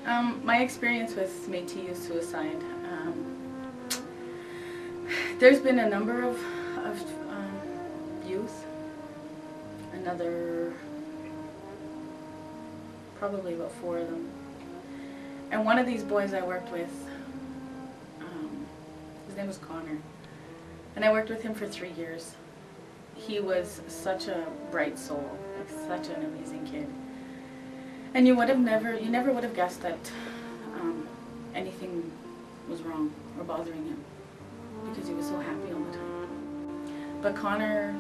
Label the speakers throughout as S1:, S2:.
S1: My experience with Metis youth suicide, there's been a number of youth, probably about 4 of them. And one of these boys I worked with, his name was Connor, and I worked with him for 3 years. He was such a bright soul, like such an amazing kid. And you never would have guessed that anything was wrong or bothering him, because he was so happy all the time. But Connor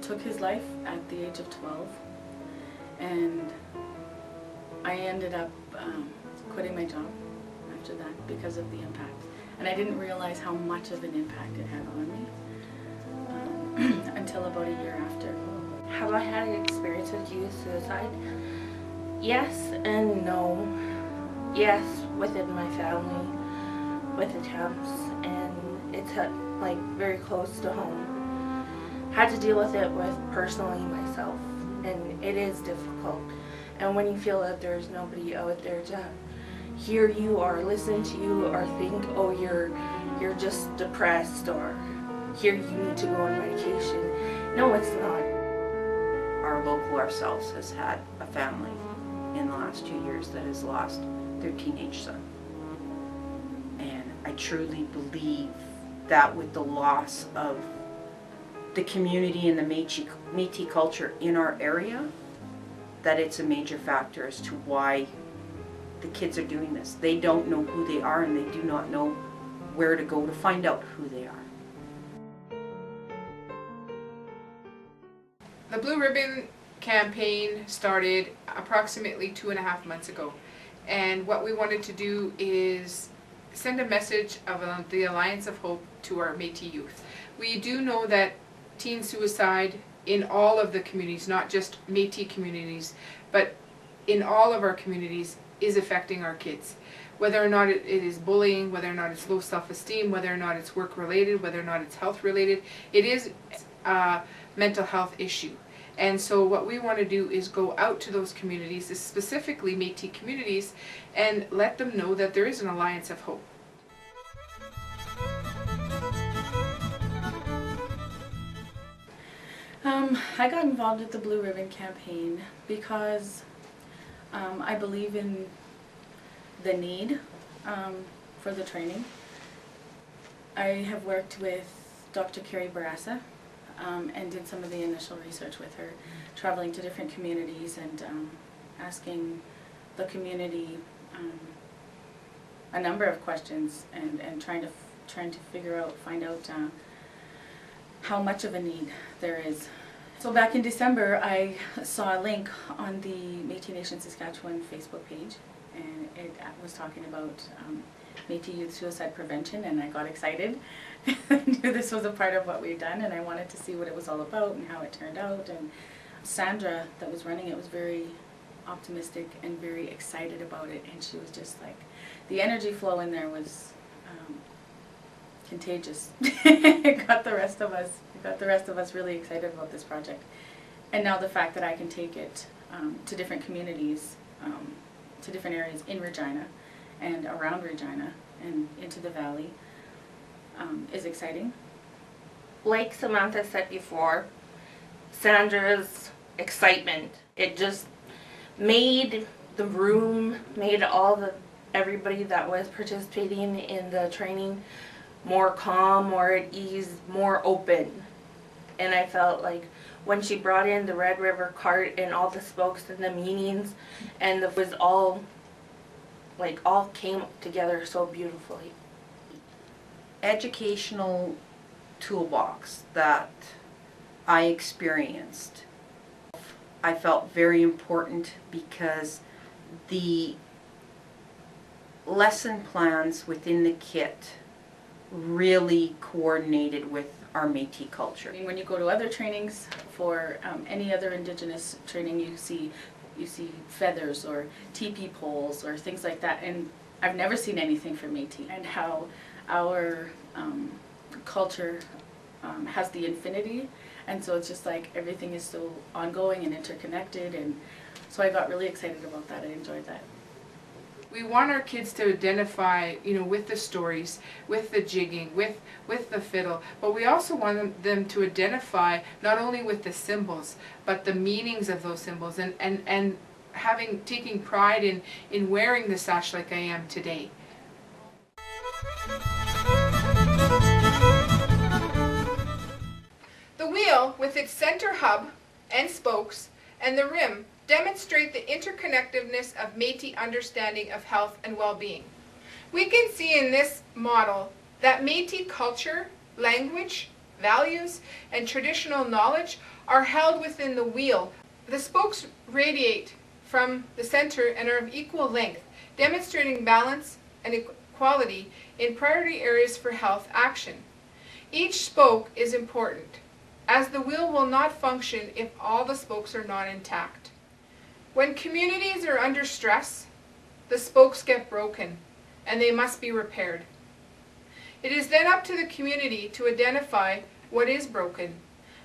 S1: took his life at the age of 12, and I ended up quitting my job after that because of the impact. And I didn't realize how much of an impact it had on me until about a year after.
S2: Have I had an experience with youth suicide? Yes and no. Yes, within my family, with attempts, and it's like very close to home. Had to deal with it personally myself, and it is difficult. And when you feel that there's nobody out there to hear you or listen to you or think, oh, you're just depressed, or here you need to go on medication. No, it's not.
S3: Our local ourselves has had a family in the last 2 years that has lost their teenage son. And I truly believe that with the loss of the community and the Métis culture in our area, that it's a major factor as to why the kids are doing this. They don't know who they are, and they do not know where to go to find out who they are.
S4: The Blue Ribbon campaign started approximately 2.5 months ago, and what we wanted to do is send a message of the Alliance of Hope to our Métis youth. We do know that teen suicide in all of the communities, not just Métis communities, but in all of our communities, is affecting our kids. Whether or not it is bullying, whether or not it's low self-esteem, whether or not it's work-related, whether or not it's health-related, it is a mental health issue. And so what we want to do is go out to those communities, specifically Métis communities, and let them know that there is an Alliance of Hope.
S1: I got involved with the Blue Ribbon campaign because I believe in the need for the training. I have worked with Dr. Carrie Barassa and did some of the initial research with her, traveling to different communities and asking the community a number of questions and trying to find out how much of a need there is. So back in December, I saw a link on the Métis Nation-Saskatchewan Facebook page, and it was talking about Métis youth suicide prevention, and I got excited. I knew this was a part of what we've done, and I wanted to see what it was all about and how it turned out. And Sandra, that was running it, was very optimistic and very excited about it, and she was just like, the energy flow in there was contagious. It got the rest of us really excited about this project. And now the fact that I can take it to different communities, to different areas in Regina and around Regina and into the valley is exciting.
S2: Like Samantha said before, Sandra's excitement, it just made the room, made everybody that was participating in the training more calm, more at ease, more open. And I felt like when she brought in the Red River cart and all the spokes and the meanings, and it was all came together so beautifully.
S3: Educational toolbox that I experienced, I felt very important, because the lesson plans within the kit really coordinated with our Métis culture.
S1: I mean, when you go to other trainings for any other Indigenous training, you see feathers or teepee poles or things like that, and I've never seen anything for Métis, and how our culture has the infinity, and so it's just like everything is so ongoing and interconnected, and So I got really excited about that. I enjoyed that.
S4: We want our kids to identify, with the stories, with the jigging, with the fiddle, but we also want them to identify not only with the symbols, but the meanings of those symbols, and taking pride in wearing the sash like I am today. The wheel, with its center hub and spokes, and the rim, demonstrate the interconnectedness of Métis understanding of health and well-being. We can see in this model that Métis culture, language, values, and traditional knowledge are held within the wheel. The spokes radiate from the center and are of equal length, demonstrating balance and equality in priority areas for health action. Each spoke is important, as the wheel will not function if all the spokes are not intact. When communities are under stress, the spokes get broken and they must be repaired. It is then up to the community to identify what is broken,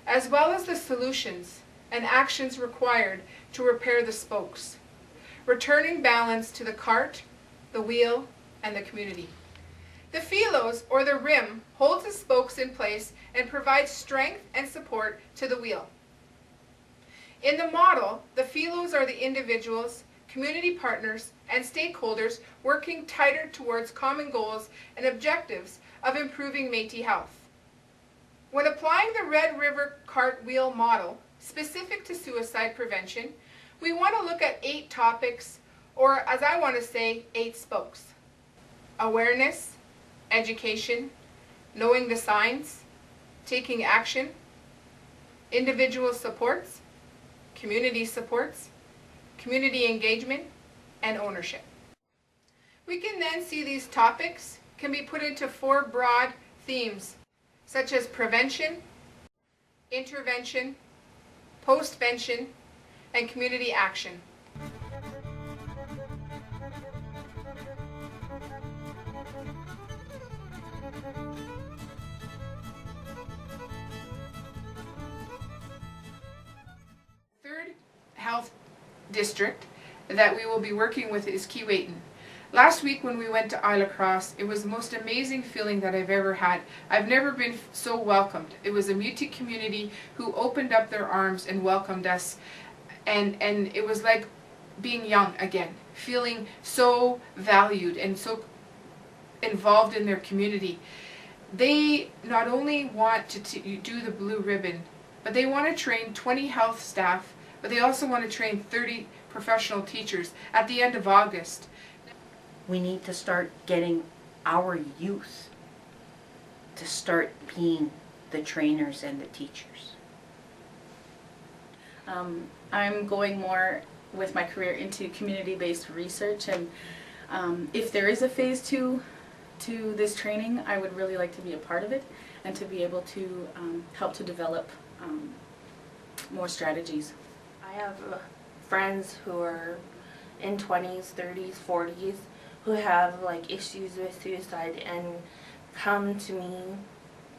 S4: as well as the solutions and actions required to repair the spokes, returning balance to the cart, the wheel, and the community. The phelos, or the rim, holds the spokes in place and provides strength and support to the wheel. In the model, the phelos are the individuals, community partners, and stakeholders working tighter towards common goals and objectives of improving Métis health. When applying the Red River Cart Wheel model, specific to suicide prevention, we want to look at 8 topics, or as I want to say, 8 spokes. Awareness, education, knowing the signs, taking action, individual supports, community supports, community engagement, and ownership. We can then see these topics can be put into 4 broad themes, such as prevention, intervention, postvention, and community action. Third health district that we will be working with is Keewatin. Last week when we went to Isle Cross, it was the most amazing feeling that I've ever had. I've never been so welcomed. It was a Métis community who opened up their arms and welcomed us, and it was like being young again, feeling so valued and so involved in their community. They not only want to do the blue ribbon, but they want to train 20 health staff, but they also want to train 30 professional teachers at the end of August.
S3: We need to start getting our youth to start being the trainers and the teachers.
S1: I'm going more with my career into community-based research, and if there is a phase 2 to this training, I would really like to be a part of it and to be able to help to develop more strategies.
S2: I have friends who are in 20s, 30s, 40s who have like issues with suicide and come to me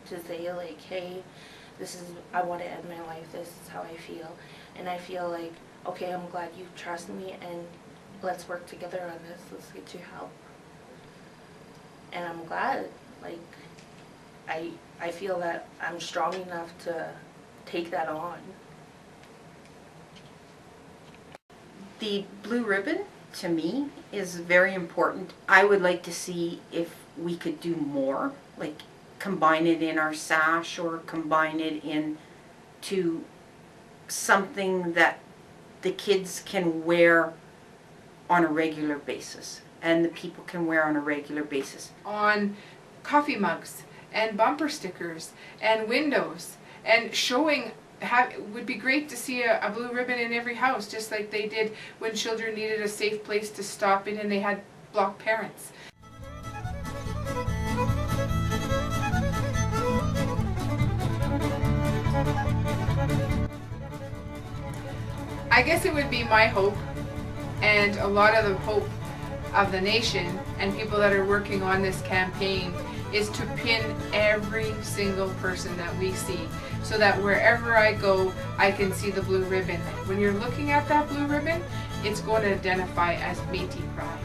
S2: to say like, hey, I want to end my life, this is how I feel. And I feel like, okay, I'm glad you trust me and let's work together on this, let's get you help. And I'm glad, like, I feel that I'm strong enough to take that on.
S3: The blue ribbon, to me, is very important. I would like to see if we could do more, like combine it in our sash or combine it into something that the kids can wear on a regular basis and the people can wear on a regular basis.
S4: On coffee mugs and bumper stickers and windows, and showing would be great to see a blue ribbon in every house, just like they did when children needed a safe place to stop in and they had blocked parents. I guess it would be my hope, and a lot of the hope of the nation and people that are working on this campaign, is to pin every single person that we see, so that wherever I go, I can see the blue ribbon. When you're looking at that blue ribbon, it's going to identify as Métis pride.